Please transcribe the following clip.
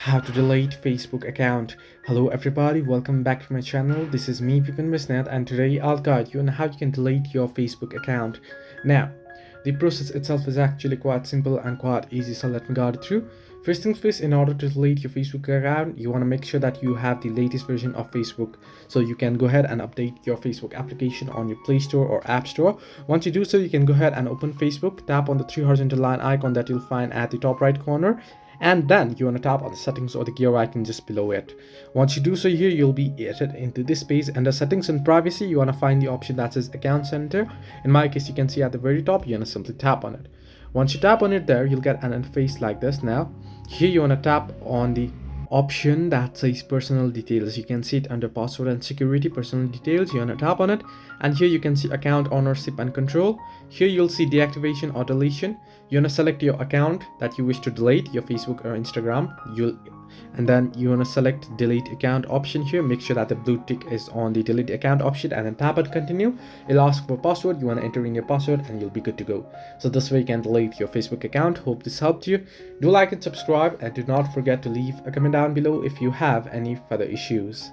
How to delete Facebook account. Hello everybody, welcome back to my channel. This is me Pipin Misnet, and today I'll guide you on how you can delete your Facebook account. Now the process itself is actually quite simple and quite easy, so let me guide it through. First things first, in order to delete your Facebook account, you want to make sure that you have the latest version of Facebook, so you can go ahead and update your Facebook application on your Play Store or App Store. Once you do so, you can go ahead and open Facebook, tap on the three horizontal line icon that you'll find at the top right corner, and then you want to tap on the settings or the gear icon just below it. Once you do so, here you'll be added into this page. Under settings and privacy, you want to find the option that says account center. In my case, you can see at the very top, you want to simply tap on it. Once you tap on it there, you'll get an interface like this. Now here you want to tap on the option that says personal details. You can see it under password and security, personal details. You want to tap on it, and here you can see account ownership and control. Here you'll see deactivation or deletion. You want to select your account that you wish to delete, your Facebook or Instagram. And then you want to select delete account option. Here make sure that the blue tick is on the delete account option, and then tap on continue. It'll ask for password. You want to enter in your password and you'll be good to go. So this way you can delete your Facebook account. Hope this helped you. Do like and subscribe, and do not forget to leave a comment down below if you have any further issues.